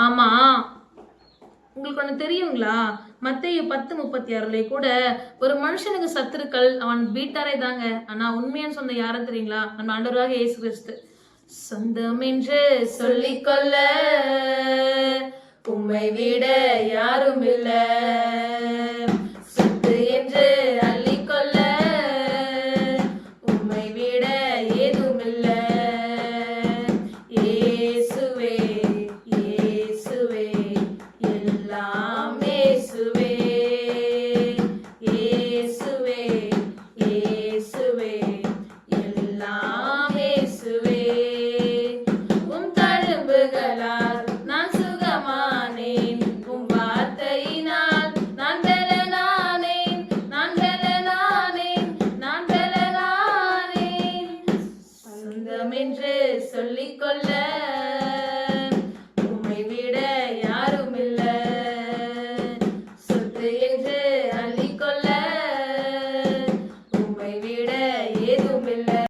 ஆமா, உங்களுக்கு ஒண்ணு தெரியுங்களா? மத்தேயு 10:36 கூட ஒரு மனுஷனுக்கு சத்துருக்கள் அவன் வீட்டாரே தாங்க. ஆனா உண்மையான்னு சொன்ன யாரை தெரியுங்களா? நம்ம ஆண்டவராக இயேசு கிறிஸ்து. சொந்தம் என்று சொல்லிக்கொள்ள உம்மை விட யாரும் இல்ல.